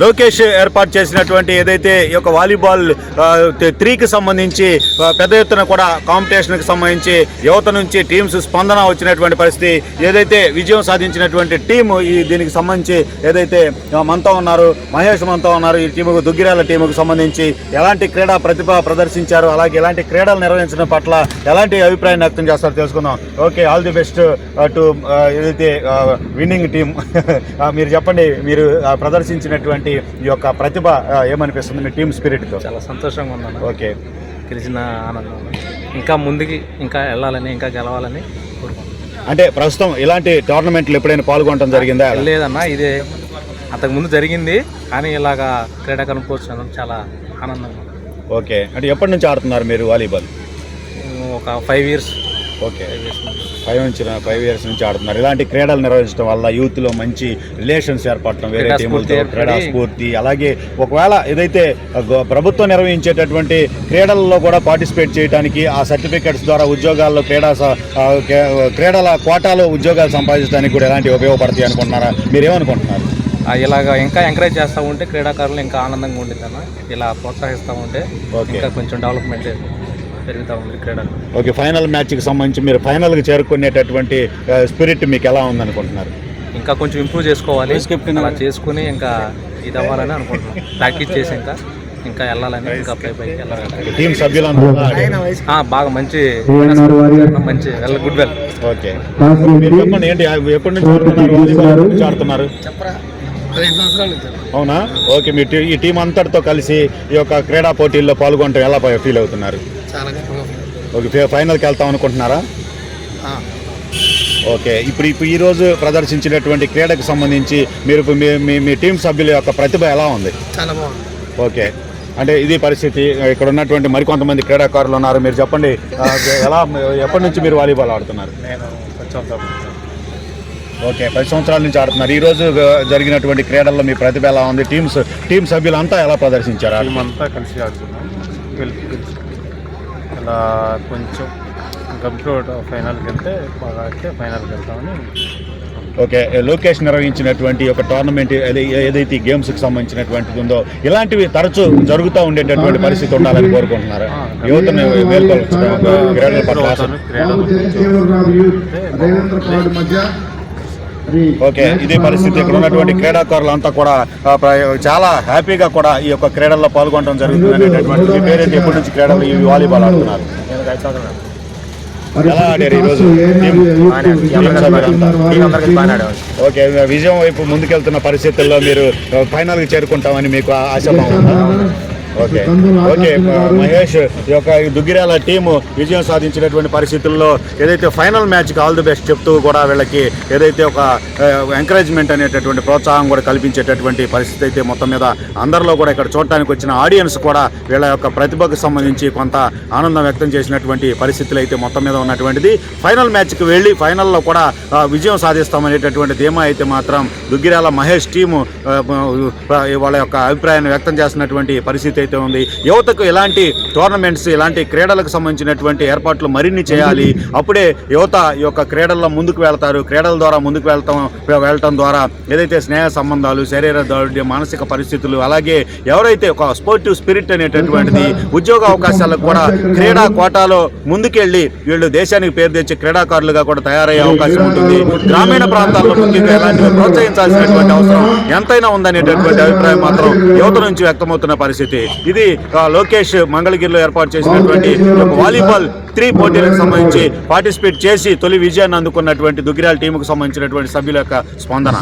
లోకేష్ ఏర్పాటు చేసినటువంటి ఏదైతే ఈ యొక్క వాలీబాల్ 3కి సంబంధించి పెద్ద ఎత్తున కూడా కాంపిటీషన్కి సంబంధించి యువత నుంచి టీమ్స్ స్పందన వచ్చినటువంటి పరిస్థితి, ఏదైతే విజయం సాధించినటువంటి టీము దీనికి సంబంధించి ఏదైతే మనతో ఉన్నారు, మహేష్ మనతో ఉన్నారు, ఈ టీముకు దుగ్గిరాల టీముకు సంబంధించి ఎలాంటి క్రీడా ప్రతిభ ప్రదర్శించారు, అలాగే ఎలాంటి క్రీడలు నిర్వహించడం పట్ల ఎలాంటి అభిప్రాయం వ్యక్తం చేస్తారో తెలుసుకుందాం. Okay, all the best to ఏదైతే విన్నింగ్ టీమ్. మీరు చెప్పండి, మీరు ప్రదర్శించినటువంటి ఈ యొక్క ప్రతిభ ఏమనిపిస్తుంది మీ టీమ్ స్పిరిట్తో? చాలా సంతోషంగా ఉన్నాను. ఓకే, గెలిచిన ఆనందం, ఇంకా ముందుకి ఇంకా వెళ్ళాలని, ఇంకా గెలవాలని కోరుకుంటున్నాను. అంటే ప్రస్తుతం ఇలాంటి టోర్నమెంట్లు ఎప్పుడైనా పాల్గొనడం జరిగిందా? లేదన్నా, ఇదే అంతకుముందు జరిగింది, కానీ ఇలాగా క్రీడాకారులు పోర్చడం చాలా ఆనందంగా. ఓకే, అంటే ఎప్పటి నుంచి ఆడుతున్నారు మీరు వాలీబాల్? ఒక 5 ఇయర్స్. ఓకే, 5 ఇయర్స్ నుంచి ఆడుతున్నారు. ఇలాంటి క్రీడలు నిర్వహించడం వల్ల యూత్లో మంచి రిలేషన్స్ ఏర్పడటం, వేరే టీములతో క్రీడా స్ఫూర్తి, అలాగే ఒకవేళ ఏదైతే ప్రభుత్వం నిర్వహించేటటువంటి క్రీడల్లో కూడా పార్టిసిపేట్ చేయడానికి ఆ సర్టిఫికెట్స్ ద్వారా ఉద్యోగాల్లో క్రీడల కోటాలో ఉద్యోగాలు సంపాదించడానికి కూడా ఎలాంటి ఉపయోగపడతాయి అనుకుంటున్నారా? మీరేమనుకుంటున్నారు? ఇలాగా ఇంకా ఎంకరేజ్ చేస్తూ ఉంటే క్రీడాకారులు ఇంకా ఆనందంగా ఉండిద్దన్న, ఇలా ప్రోత్సహిస్తూ ఉంటే ఇంకా కొంచెం డెవలప్మెంట్ పెరుగుతూ ఉంది క్రీడలు. ఓకే, ఫైనల్ మ్యాచ్కి సంబంధించి మీరు ఫైనల్కి చేరుకునేటటువంటి స్పిరిట్ మీకు ఎలా ఉందనుకుంటున్నారు? ఇంకా కొంచెం ఇంప్రూవ్ చేసుకోవాలి, అలా చేసుకుని ఇంకా ఇది అవ్వాలని అనుకుంటున్నాం. ప్రాక్టీస్ చేసి ఇంకా వెళ్ళాలని, ఇంకా పైకి వెళ్ళాలని. టీం సభ్యులందరూ బాగా మంచి గుడ్ వెల్. ఓకే, చెప్పండి, ఏంటి ఎప్పటి నుంచి ఆడుతున్నారు? అవునా? ఓకే, మీ ఈ టీం అంతటితో కలిసి ఈ యొక్క క్రీడా పోటీల్లో పాల్గొనడం ఎలా ఫీల్ అవుతున్నారు? ఓకే, ఫైనల్కి వెళ్తాం అనుకుంటున్నారా? ఓకే, ఇప్పుడు ఈరోజు ప్రదర్శించినటువంటి క్రీడకు సంబంధించి మీరు మీ టీం సభ్యుల యొక్క ప్రతిభ ఎలా ఉంది? చాలా బాగుంది. ఓకే, అంటే ఇది పరిస్థితి. ఇక్కడ ఉన్నటువంటి మరికొంతమంది క్రీడాకారులు ఉన్నారు, మీరు చెప్పండి, ఎలా ఎప్పటి నుంచి మీరు వాలీబాల్ ఆడుతున్నారు? ఓకే, 10 సంవత్సరాల నుంచి ఆడుతున్నారు. ఈరోజు జరిగినటువంటి క్రీడల్లో మీ ప్రతిభ ఎలా ఉంది? టీం సభ్యులంతా ఎలా ప్రదర్శించారు? మేమంతా కలిసి ఆడుతున్నాం, ఇలా కొంచెం కంప్యూటర్ ఫైనల్కి వెళ్తే బాగా ఆడితే ఫైనల్కి వెళ్తామని. ఓకే, లోకేష్ నిర్వహించినటువంటి ఒక టోర్నమెంట్ ఏదైతే గేమ్స్కి సంబంధించినటువంటిది ఉందో ఇలాంటివి తరచూ జరుగుతూ ఉండేటటువంటి పరిస్థితి ఉండాలని కోరుకుంటున్నారు. యువతను ఓకే, ఇదే పరిస్థితి. ఇక్కడ ఉన్నటువంటి క్రీడాకారులు అంతా కూడా చాలా హ్యాపీగా కూడా ఈ యొక్క క్రీడల్లో పాల్గొనడం జరుగుతుంది అనేటటువంటి పేరెంట్ ఎప్పటి నుంచి క్రీడలు ఈ వాలీబాల్ ఆడుతున్నారు? ఎలా ఆడారు ఈరోజు? ఓకే, విజయం వైపు ముందుకెళ్తున్న పరిస్థితుల్లో మీరు ఫైనల్కి చేరుకుంటామని మీకు ఆశాభావం ఉందా? ఓకే, ఓకే, మహేష్ యొక్క దుగ్గిరాల టీము విజయం సాధించినటువంటి పరిస్థితుల్లో ఏదైతే ఫైనల్ మ్యాచ్కి ఆల్ ది బెస్ట్ చెప్తూ కూడా వీళ్ళకి ఏదైతే ఒక ఎంకరేజ్మెంట్ అనేటటువంటి ప్రోత్సాహం కూడా కల్పించేటటువంటి పరిస్థితి అయితే మొత్తం మీద అందరిలో కూడా ఇక్కడ చూడటానికి వచ్చిన ఆడియన్స్ కూడా వీళ్ళ యొక్క ప్రతిభకు సంబంధించి కొంత ఆనందం వ్యక్తం చేసినటువంటి పరిస్థితులు అయితే మొత్తం మీద ఉన్నటువంటిది. ఫైనల్ మ్యాచ్కి వెళ్ళి ఫైనల్లో కూడా విజయం సాధిస్తామనేటటువంటి ధీమా అయితే మాత్రం దుగ్గిరాల మహేష్ టీము వాళ్ళ యొక్క అభిప్రాయాన్ని వ్యక్తం చేసినటువంటి పరిస్థితి అయితే ఉంది. యువతకు ఎలాంటి టోర్నమెంట్స్, ఇలాంటి క్రీడలకు సంబంధించినటువంటి ఏర్పాట్లు మరిన్ని చేయాలి. అప్పుడే యువత ఈ యొక్క క్రీడల్లో ముందుకు వెళ్తారు. క్రీడల ద్వారా ముందుకు వెళ్ళటం ద్వారా ఏదైతే స్నేహ సంబంధాలు, శరీర దారుఢ్యం, మానసిక పరిస్థితులు, అలాగే ఎవరైతే ఒక స్పోర్టివ్ స్పిరిట్ అనేటటువంటిది, ఉద్యోగ అవకాశాలకు కూడా క్రీడా కోటాలో ముందుకెళ్ళి వీళ్ళు దేశానికి పేరు తెచ్చే క్రీడాకారులుగా కూడా తయారయ్యే అవకాశం ఉంటుంది. గ్రామీణ ప్రాంతాల్లో ముఖ్యంగా ఇలాంటివి ప్రోత్సహించాల్సినటువంటి అవసరం ఎంతైనా ఉందనేటటువంటి అభిప్రాయం మాత్రం యువత నుంచి వ్యక్తమవుతున్న పరిస్థితి. ఇది లోకేష్ మంగళగిరిలో ఏర్పాటు చేసినటువంటి వాలీబాల్ 3 పోటీలకు సంబంధించి పార్టిసిపేట్ చేసి తొలి విజయాన్ని అందుకున్నటువంటి దుగ్గిరాల టీముకు సంబంధించినటువంటి సభ్యుల యొక్క స్పందన.